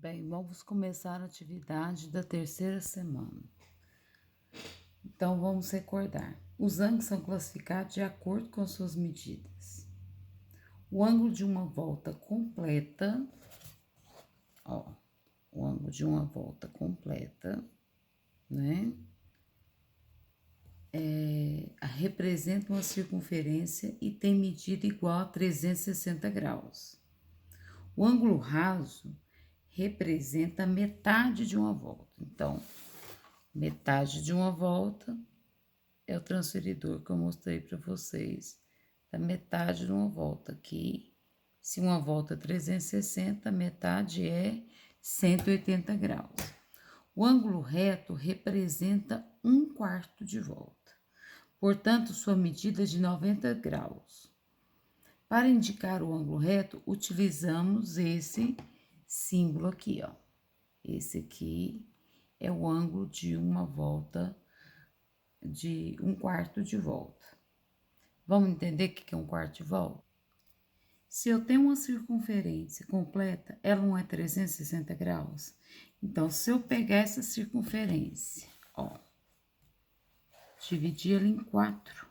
Bem, vamos começar a atividade da terceira semana. Então, vamos recordar. Os ângulos são classificados de acordo com suas medidas. O ângulo de uma volta completa, o ângulo de uma volta completa, né? Representa uma circunferência e tem medida igual a 360 graus. O ângulo raso representa metade de uma volta. Então, metade de uma volta é o transferidor que eu mostrei para vocês, da metade de uma volta aqui. Se uma volta é 360, metade é 180 graus. O ângulo reto representa 1/4 de volta, portanto, sua medida é de 90 graus. Para indicar o ângulo reto, utilizamos esse símbolo aqui, ó. Esse aqui é o ângulo de uma volta, de 1/4 de volta. Vamos entender o que é 1/4 de volta? Se eu tenho uma circunferência completa, ela não é 360 graus? Então, se eu pegar essa circunferência, ó, dividir ela em 4,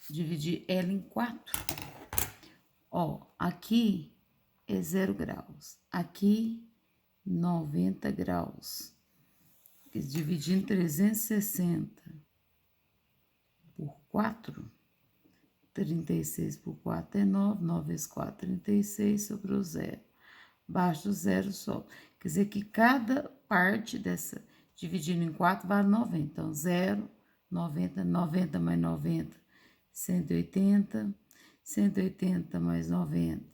dividir ela em 4, ó, aqui é 0 graus, aqui 90 graus, dividindo 360 por 4, 36 por 4 é 9, 9 vezes 4, 36, sobrou 0. Abaixo do 0 só. Quer dizer que cada parte dessa, dividindo em 4, vale 90. Então, 0, 90, 90 mais 90, 180, 180 mais 90,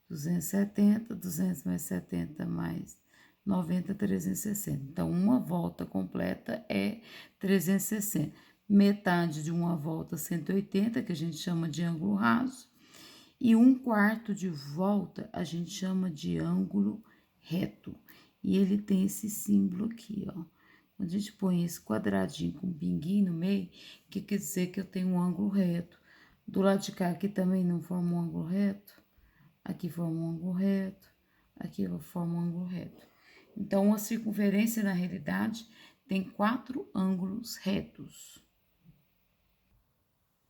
270, 200 mais 70 mais 90, 360. Então, uma volta completa é 360. Metade de uma volta, 180, que a gente chama de ângulo raso, e 1/4 de volta a gente chama de ângulo reto. E ele tem esse símbolo aqui, ó. Quando a gente põe esse quadradinho com um pinguinho no meio, que quer dizer que eu tenho um ângulo reto. Do lado de cá, aqui também não forma um ângulo reto. Aqui forma um ângulo reto. Aqui forma um ângulo reto. Então, uma circunferência, na realidade, tem 4 ângulos retos.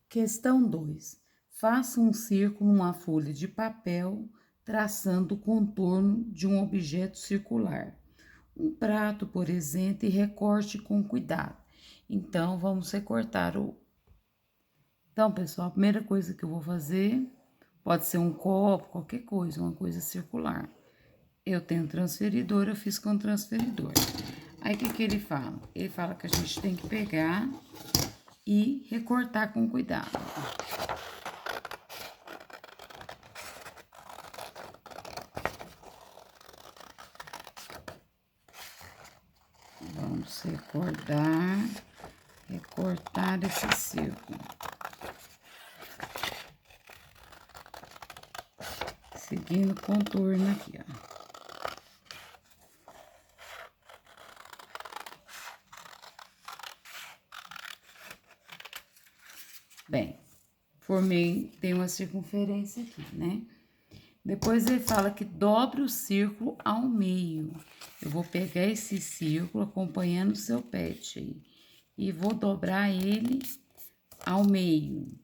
Questão 2. Faça um círculo numa folha de papel, traçando o contorno de um objeto circular. Um prato, por exemplo, e recorte com cuidado. Então, vamos recortar o... Então, pessoal, a primeira coisa que eu vou fazer, pode ser um copo, qualquer coisa, uma coisa circular. Eu tenho transferidor, eu fiz com transferidor. Aí, o que ele fala? Ele fala que a gente tem que pegar e recortar com cuidado. Vamos recortar esse círculo. Seguindo o contorno aqui, ó. Bem, tem uma circunferência aqui, né? Depois ele fala que dobre o círculo ao meio. Eu vou pegar esse círculo acompanhando o seu pet aí e vou dobrar ele ao meio,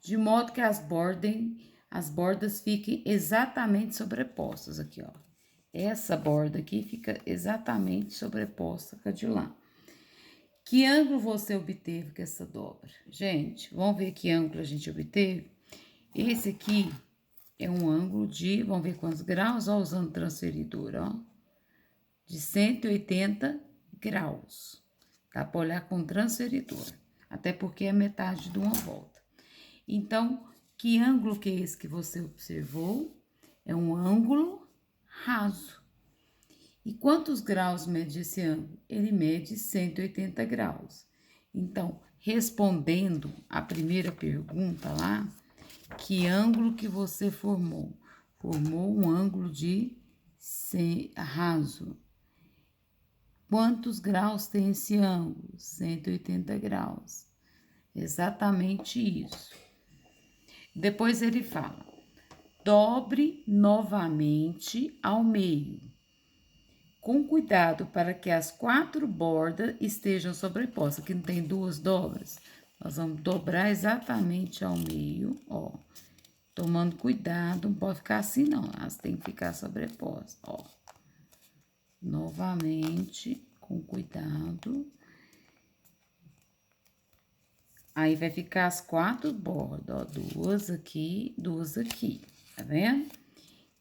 de modo que as bordas fiquem exatamente sobrepostas aqui, ó. Essa borda aqui fica exatamente sobreposta com a de lá. Que ângulo você obteve com essa dobra? Gente, vamos ver que ângulo a gente obteve? Esse aqui é um ângulo de, vamos ver quantos graus, ó, usando transferidor, ó, de 180 graus. Tá? Para olhar com transferidor, até porque é metade de uma volta. Então, que ângulo que é esse que você observou? É um ângulo raso. E quantos graus mede esse ângulo? Ele mede 180 graus. Então, respondendo a primeira pergunta lá, que ângulo que você formou? Formou um ângulo de raso. Quantos graus tem esse ângulo? 180 graus. Exatamente isso. Depois ele fala, dobre novamente ao meio, com cuidado para que as 4 bordas estejam sobrepostas. Aqui não tem 2 dobras. Nós vamos dobrar exatamente ao meio, ó. Tomando cuidado, não pode ficar assim não, elas têm que ficar sobrepostas, ó. Novamente, com cuidado. Aí, vai ficar as 4 bordas, ó, 2 aqui, 2 aqui, tá vendo?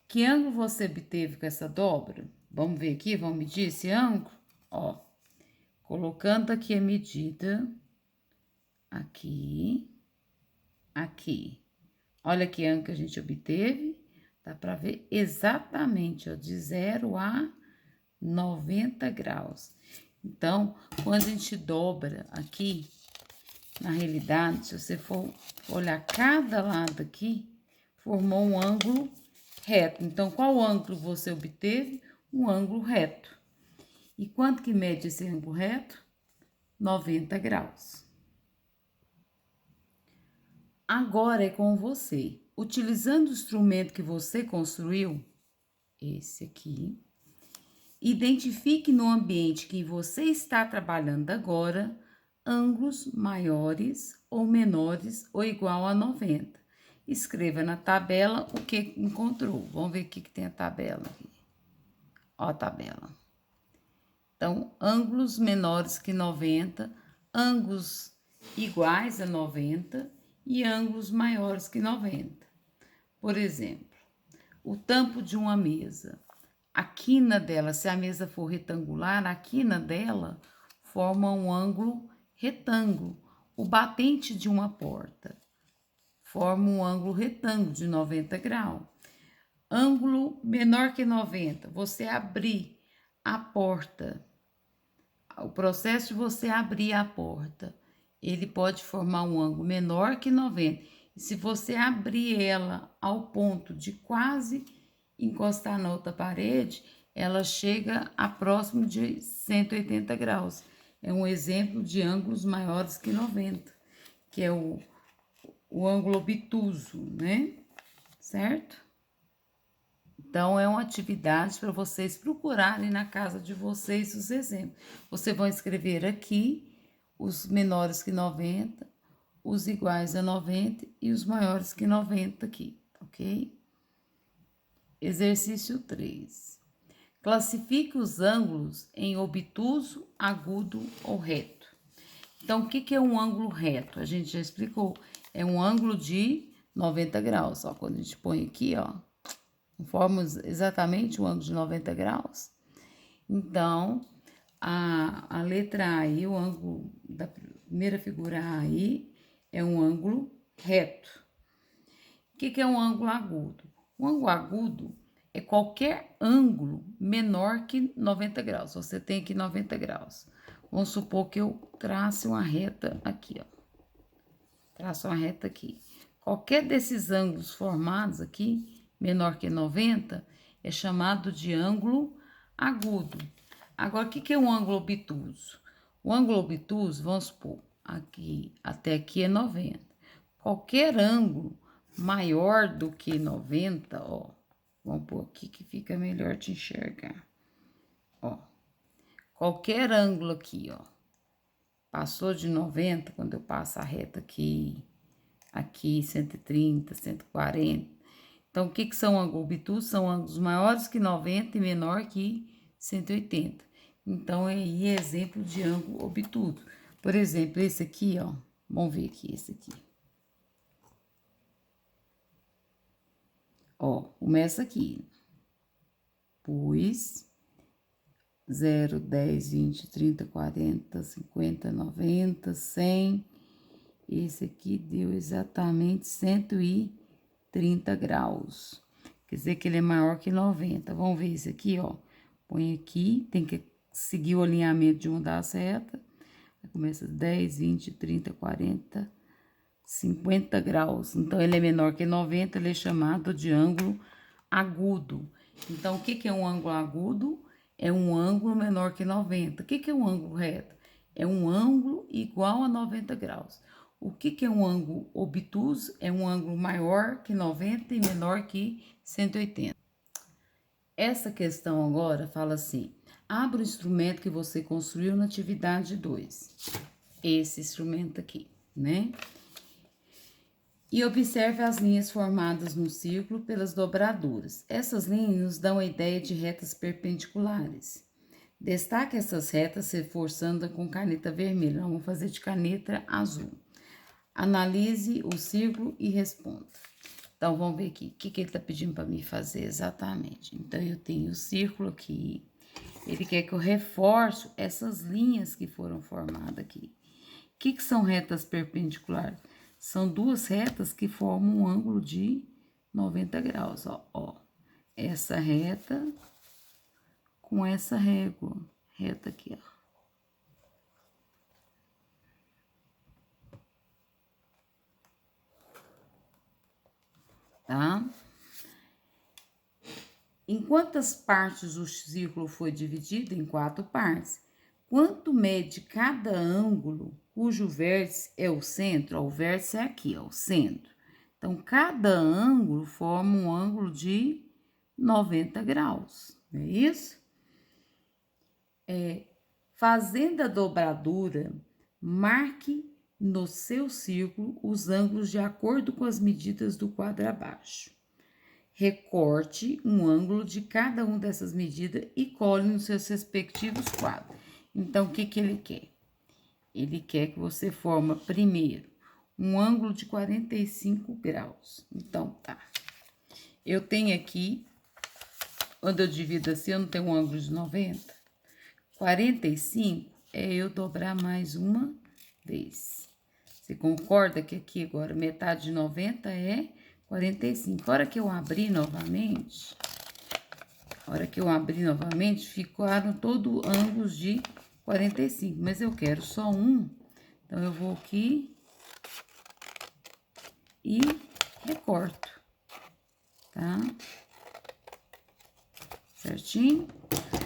Que ângulo você obteve com essa dobra? Vamos ver aqui, vamos medir esse ângulo? Ó, colocando aqui a medida, aqui, aqui. Olha que ângulo que a gente obteve, dá pra ver exatamente, ó, de 0 a 90 graus. Então, quando a gente dobra aqui, na realidade, se você for olhar cada lado aqui, formou um ângulo reto. Então, qual ângulo você obteve? Um ângulo reto. E quanto que mede esse ângulo reto? 90 graus. Agora é com você. Utilizando o instrumento que você construiu, esse aqui, identifique no ambiente que você está trabalhando agora ângulos maiores ou menores ou igual a 90. Escreva na tabela o que encontrou. Vamos ver o que tem a tabela aqui. Ó a tabela. Então, ângulos menores que 90, ângulos iguais a 90 e ângulos maiores que 90. Por exemplo, o tampo de uma mesa. A quina dela, se a mesa for retangular, a quina dela forma um ângulo retângulo. O batente de uma porta forma um ângulo retângulo de 90 graus. Ângulo menor que 90, você abrir a porta. O processo de você abrir a porta, ele pode formar um ângulo menor que 90. E se você abrir ela ao ponto de quase encostar na outra parede, ela chega a próximo de 180 graus. É um exemplo de ângulos maiores que 90, que é o ângulo obtuso, né? Certo? Então, é uma atividade para vocês procurarem na casa de vocês os exemplos. Vocês vão escrever aqui os menores que 90, os iguais a 90 e os maiores que 90 aqui, ok? Exercício 3. Classifique os ângulos em obtuso, agudo ou reto. Então, o que é um ângulo reto? A gente já explicou. É um ângulo de 90 graus. Ó, quando a gente põe aqui, ó, forma exatamente o ângulo de 90 graus. Então, a letra A aí, o ângulo da primeira figura A aí, é um ângulo reto. O que é um ângulo agudo? O ângulo agudo é qualquer ângulo menor que 90 graus. Você tem aqui 90 graus. Vamos supor que eu trace uma reta aqui, ó. Traço uma reta aqui. Qualquer desses ângulos formados aqui, menor que 90, é chamado de ângulo agudo. Agora, o que é um ângulo obtuso? O ângulo obtuso, vamos supor, aqui até aqui é 90. Qualquer ângulo maior do que 90, ó, vamos pôr aqui que fica melhor te enxergar. Ó, qualquer ângulo aqui, ó, passou de 90, quando eu passo a reta aqui, 130, 140. Então, o que são ângulos obtusos? São ângulos maiores que 90 e menor que 180. Então, aí é exemplo de ângulo obtuso. Por exemplo, esse aqui, ó, vamos ver aqui, esse aqui. Ó, começa aqui. Pus 0, 10, 20, 30, 40, 50, 90, 100. Esse aqui deu exatamente 130 graus. Quer dizer que ele é maior que 90. Vamos ver esse aqui, ó. Põe aqui, tem que seguir o alinhamento de uma das setas. Começa 10, 20, 30, 40, 50 graus. Então, ele é menor que 90, ele é chamado de ângulo agudo. Então, o que é um ângulo agudo? é um ângulo menor que 90. O que é um ângulo reto? É um ângulo igual a 90 graus. O que é um ângulo obtuso? É um ângulo maior que 90 e menor que 180. Essa questão agora fala assim: abra o instrumento que você construiu na atividade 2. Esse instrumento aqui, né? E observe as linhas formadas no círculo pelas dobraduras. Essas linhas nos dão a ideia de retas perpendiculares. Destaque essas retas reforçando com caneta vermelha. Vamos fazer de caneta azul. Analise o círculo e responda. Então, vamos ver aqui o que ele está pedindo para mim fazer exatamente. Então, eu tenho o círculo aqui. Ele quer que eu reforce essas linhas que foram formadas aqui. O que são retas perpendiculares? São duas retas que formam um ângulo de 90 graus, ó. Essa reta com essa reta aqui, ó. Tá? Em quantas partes o círculo foi dividido? Em 4 partes. Quanto mede cada ângulo cujo vértice é o centro? Ó, o vértice é aqui, ó, o centro. Então, cada ângulo forma um ângulo de 90 graus, não é isso? Fazendo a dobradura, marque no seu círculo os ângulos de acordo com as medidas do quadro abaixo. Recorte um ângulo de cada uma dessas medidas e cole nos seus respectivos quadros. Então, o que ele quer? Ele quer que você forma primeiro um ângulo de 45 graus. Então, tá. Eu tenho aqui, quando eu divido assim, eu não tenho um ângulo de 90. 45 é eu dobrar mais uma vez. Você concorda que aqui agora metade de 90 é 45. A hora que eu abrir novamente, ficaram todos ângulos de 45, mas eu quero só um. Então, eu vou aqui e recorto, tá? Certinho?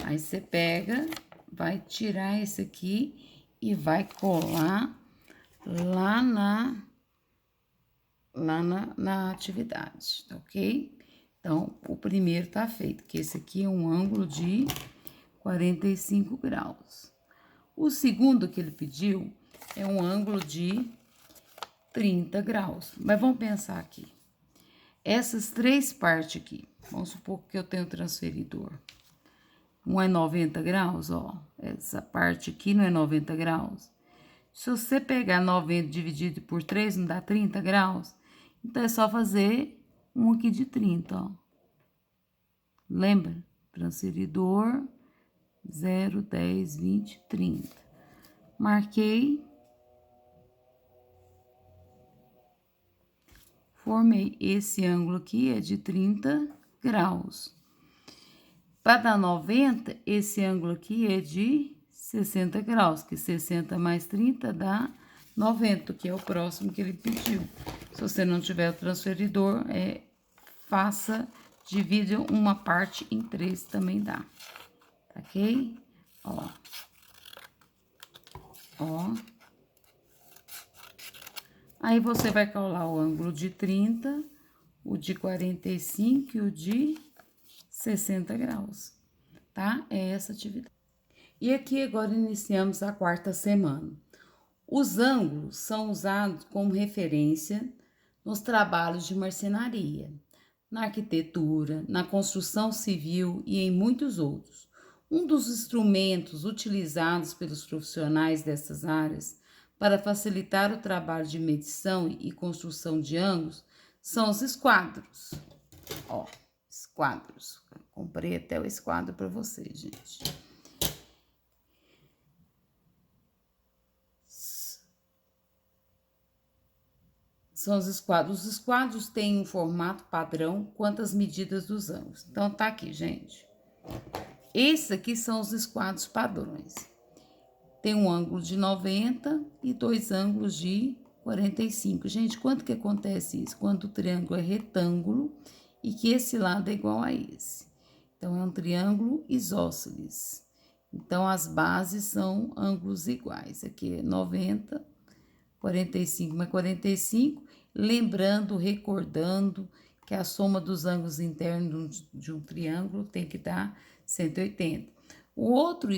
Aí, você pega, vai tirar esse aqui e vai colar lá na atividade, tá ok? Então, o primeiro tá feito, que esse aqui é um ângulo de 45 graus. O segundo que ele pediu é um ângulo de 30 graus. Mas vamos pensar aqui. Essas 3 partes aqui, vamos supor que eu tenho transferidor. Um é 90 graus, ó. Essa parte aqui não é 90 graus. Se você pegar 90 dividido por 3, não dá 30 graus? Então, é só fazer um aqui de 30, ó. Lembra? Transferidor 0, 10, 20, 30. Marquei. Formei. Esse ângulo aqui é de 30 graus. Para dar 90, esse ângulo aqui é de 60 graus, que 60 mais 30 dá 90, que é o próximo que ele pediu. Se você não tiver o transferidor, divide uma parte em 3 também dá. Tá ok? Ó. Aí, você vai colar o ângulo de 30, o de 45 e o de 60 graus, tá? É essa atividade. E aqui agora iniciamos a 4ª semana. Os ângulos são usados como referência nos trabalhos de marcenaria, na arquitetura, na construção civil e em muitos outros. Um dos instrumentos utilizados pelos profissionais dessas áreas para facilitar o trabalho de medição e construção de ângulos são os esquadros. Ó, esquadros. Comprei até o esquadro para vocês, gente. São os esquadros. Os esquadros têm um formato padrão quanto às medidas dos ângulos. Então, tá aqui, gente. Esses aqui são os esquadros padrões. Tem um ângulo de 90 e 2 ângulos de 45. Gente, quanto que acontece isso? Quando o triângulo é retângulo e que esse lado é igual a esse. Então, é um triângulo isósceles. Então, as bases são ângulos iguais. Aqui é 90, 45 mais 45. Lembrando, recordando que a soma dos ângulos internos de um triângulo tem que dar 180. O outro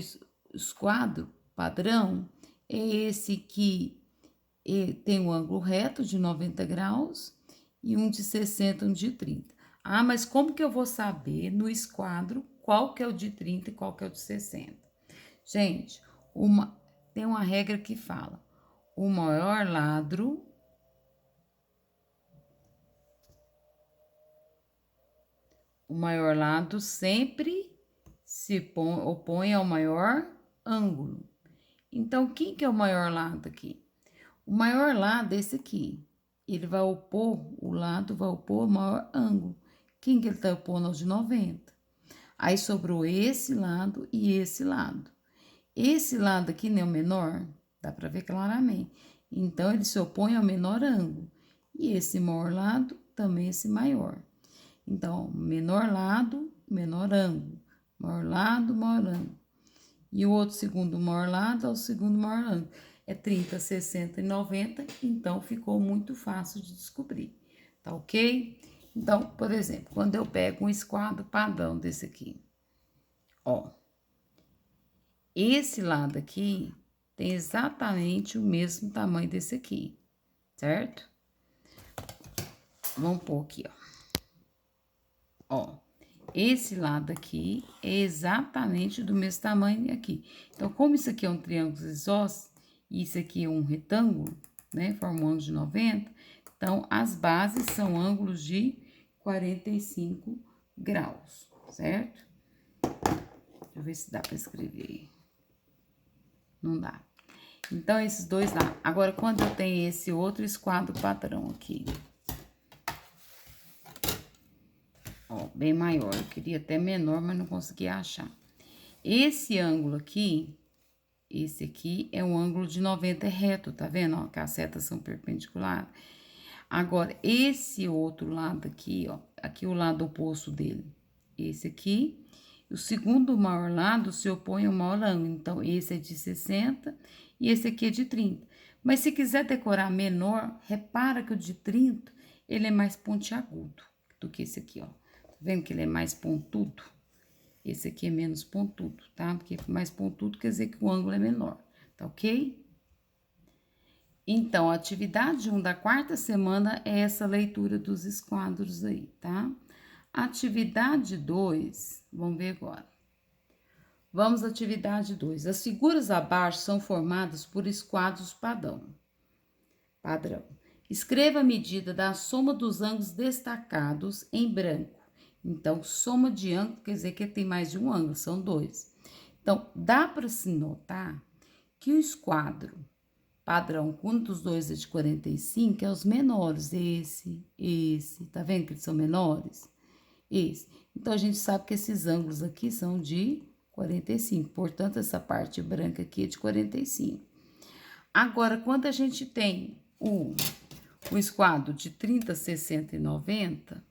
esquadro padrão é esse que tem um ângulo reto de 90 graus e um de 60 e um de 30. Ah, mas como que eu vou saber no esquadro qual que é o de 30 e qual que é o de 60? Gente, tem uma regra que fala: o maior lado sempre se opõe ao maior ângulo. Então, quem que é o maior lado aqui? O maior lado é esse aqui. Ele vai opor, o lado vai opor o maior ângulo. Quem que ele está opondo ao de 90? Aí sobrou esse lado e esse lado. Esse lado aqui não é o menor? Dá para ver claramente. Então, ele se opõe ao menor ângulo. E esse maior lado também esse maior. Então, menor lado, menor ângulo. Maior lado, maior ângulo. E o outro segundo maior lado é o segundo maior ângulo. É 30, 60 e 90, então ficou muito fácil de descobrir, tá ok? Então, por exemplo, quando eu pego um esquadro padrão desse aqui, ó, esse lado aqui tem exatamente o mesmo tamanho desse aqui, certo? Vamos pôr aqui, ó. Esse lado aqui é exatamente do mesmo tamanho aqui. Então, como isso aqui é um triângulo isósceles e isso aqui é um retângulo, né, forma um ângulo de 90, então, as bases são ângulos de 45 graus, certo? Deixa eu ver se dá para escrever. Não dá. Então, esses dois lá. Agora, quando eu tenho esse outro esquadro padrão aqui, ó, bem maior. Eu queria até menor, mas não consegui achar. Esse ângulo aqui, esse aqui é um ângulo de 90 reto, tá vendo? Ó, que as setas são perpendiculares. Agora, esse outro lado aqui, ó, aqui o lado oposto dele, esse aqui, o segundo maior lado se opõe ao maior ângulo. Então, esse é de 60 e esse aqui é de 30. Mas se quiser decorar menor, repara que o de 30, ele é mais pontiagudo do que esse aqui, ó. Tá vendo que ele é mais pontudo? Esse aqui é menos pontudo, tá? Porque mais pontudo quer dizer que o ângulo é menor, tá ok? Então, a atividade 1 da quarta semana é essa leitura dos esquadros aí, tá? Atividade 2, vamos ver agora. Vamos à atividade 2. As figuras abaixo são formadas por esquadros padrão. Escreva a medida da soma dos ângulos destacados em branco. Então, soma de ângulo quer dizer que tem mais de um ângulo, são dois. Então, dá para se notar que o esquadro padrão, quando dos dois é de 45, é os menores. Esse, tá vendo que eles são menores? Esse. Então, a gente sabe que esses ângulos aqui são de 45, portanto, essa parte branca aqui é de 45. Agora, quando a gente tem o esquadro de 30, 60 e 90,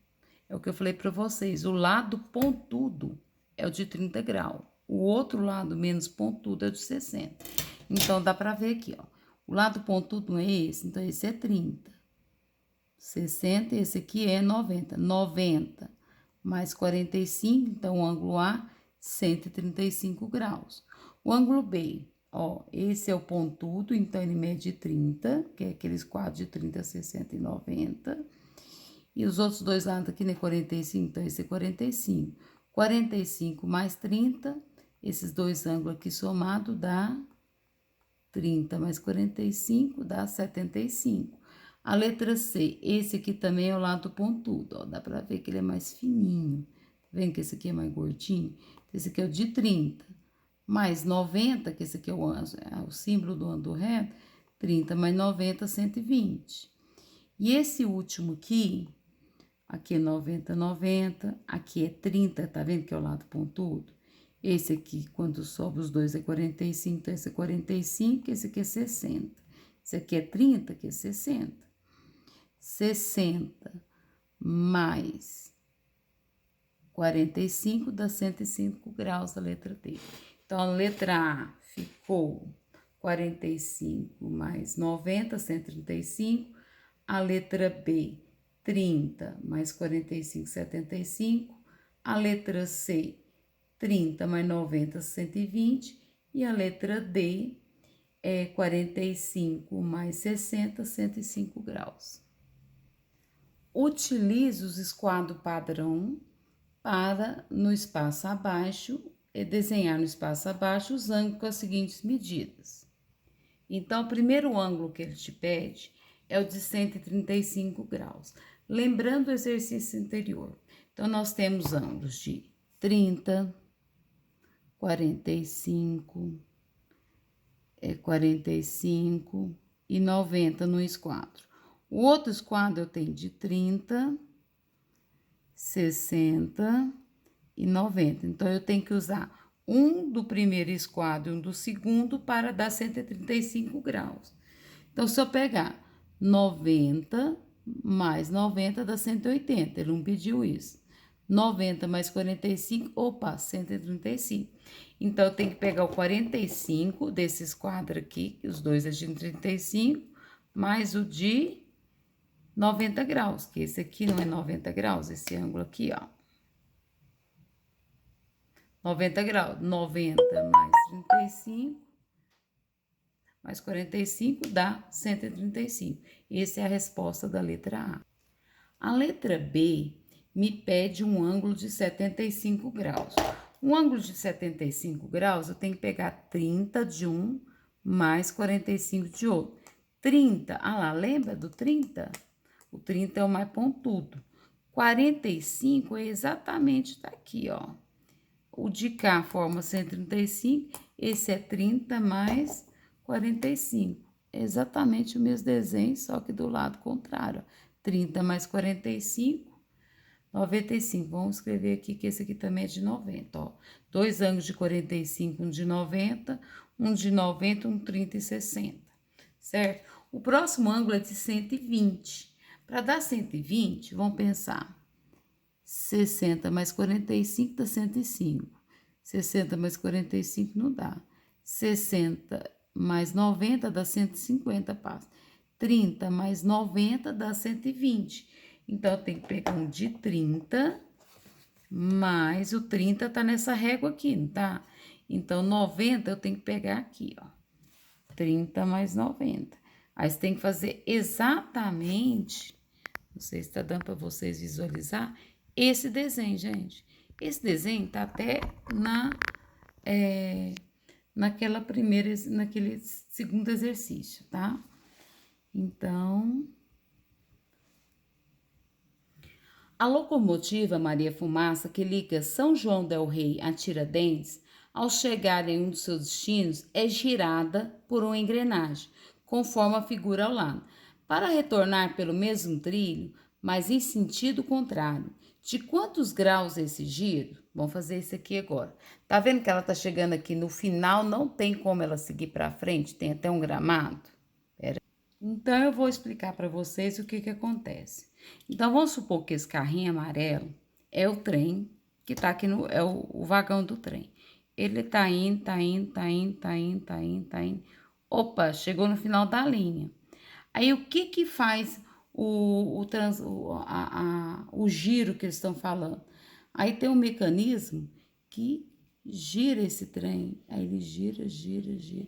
é o que eu falei para vocês, o lado pontudo é o de 30 graus, o outro lado menos pontudo é o de 60. Então, dá para ver aqui, ó, o lado pontudo não é esse, então esse é 30. 60, esse aqui é 90. 90 mais 45, então o ângulo A, 135 graus. O ângulo B, ó, esse é o pontudo, então ele mede 30, que é aqueles quadros de 30, 60 e 90. E os outros dois lados aqui, né, 45, então esse é 45. 45 mais 30, esses dois ângulos aqui somados dá 30 mais 45 dá 75. A letra C, esse aqui também é o lado pontudo, ó, dá pra ver que ele é mais fininho. Tá vendo que esse aqui é mais gordinho? Esse aqui é o de 30, mais 90, que esse aqui é o símbolo do ângulo reto, 30 mais 90, 120. E esse último aqui é 90, 90, aqui é 30, tá vendo que é o lado pontudo? Esse aqui, quando sobe os dois, é 45, então esse é 45, esse aqui é 60. Esse aqui é 30, aqui é 60. 60 mais 45 dá 105 graus a letra D. Então, a letra A ficou 45 mais 90, 135. A letra B, 30 mais 45, 75. A letra C, 30 mais 90, 120. E a letra D é 45 mais 60, 105 graus. Utilize os esquadros padrão para, no espaço abaixo, desenhar no espaço abaixo os ângulos com as seguintes medidas. Então, o primeiro ângulo que ele te pede é o de 135 graus. Lembrando o exercício anterior. Então, nós temos ângulos de 30, 45, 45 e 90 no esquadro. O outro esquadro eu tenho de 30, 60 e 90. Então, eu tenho que usar um do primeiro esquadro e um do segundo para dar 135 graus. Então, se eu pegar 90 mais 90 dá 180, ele não pediu isso. 90 mais 45, opa, 135. Então, eu tenho que pegar o 45 desse esquadro aqui, que os dois é de 35, mais o de 90 graus, que esse aqui não é 90 graus, esse ângulo aqui, ó. 90 graus, 90 mais 35, mais 45 dá 135. Essa é a resposta da letra A. A letra B me pede um ângulo de 75 graus. Um ângulo de 75 graus, eu tenho que pegar 30 de um mais 45 de outro. 30, ah lá, lembra do 30? O 30 é o mais pontudo. 45 é exatamente daqui, ó. O de cá forma 135, esse é 30 mais 45. É exatamente o mesmo desenho, só que do lado contrário. 30 mais 45, 95. Vamos escrever aqui que esse aqui também é de 90, ó. Dois ângulos de 45, um de 90, um de 90, um 30 e 60, certo? O próximo ângulo é de 120. Para dar 120, vamos pensar. 60 mais 45 dá 105. 60 mais 45 não dá. 60 mais 90 dá 150 passos. 30 mais 90 dá 120. Então, eu tenho que pegar um de 30, mais o 30 tá nessa régua aqui, não tá? Então, 90 eu tenho que pegar aqui, ó. 30 mais 90. Aí, você tem que fazer exatamente, não sei se tá dando para vocês visualizar, esse desenho, gente. Esse desenho tá até naquele segundo exercício, tá? Então, a locomotiva Maria Fumaça, que liga São João del Rei a Tiradentes, ao chegar em um dos seus destinos, é girada por uma engrenagem, conforme a figura ao lado, para retornar pelo mesmo trilho, mas em sentido contrário. De quantos graus é esse giro? Vamos fazer isso aqui agora. Tá vendo que ela tá chegando aqui no final, não tem como ela seguir para frente, tem até um gramado? Então, eu vou explicar para vocês o que acontece. Então, vamos supor que esse carrinho amarelo é o trem que tá aqui é o vagão do trem. Ele tá indo, tá indo, tá indo, tá indo, tá indo, tá indo. Opa, chegou no final da linha. Aí, o que faz o giro que eles estão falando? Aí, tem um mecanismo que gira esse trem. Aí, ele gira, gira, gira.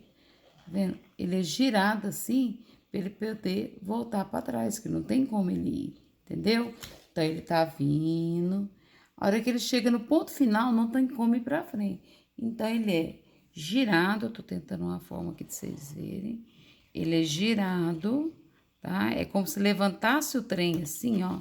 Tá vendo? Ele é girado assim, para ele poder voltar para trás, que não tem como ele ir, entendeu? Então, ele tá vindo. A hora que ele chega no ponto final, não tem como ir para frente. Então, ele é girado, eu tô tentando uma forma aqui de vocês verem. Ele é girado, tá? É como se levantasse o trem assim, ó.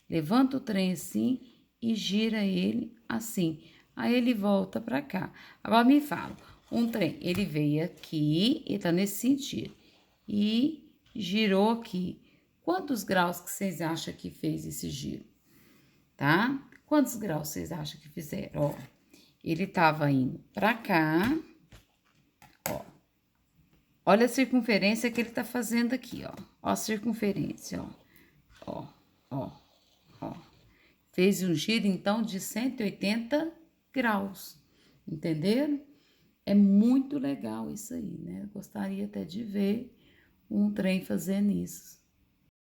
Levanta o trem assim e gira ele assim. Aí, ele volta para cá. Agora, me fala, um trem, ele veio aqui e tá nesse sentido. E girou aqui. Quantos graus que vocês acham que fez esse giro? Tá? Quantos graus vocês acham que fizeram? Ó, ele tava indo pra cá. Ó. Olha a circunferência que ele tá fazendo aqui, ó. Ó a circunferência, ó. Ó, ó, ó. Fez um giro, então, de 180 graus, entenderam? É muito legal isso aí, né? Gostaria até de ver um trem fazendo isso.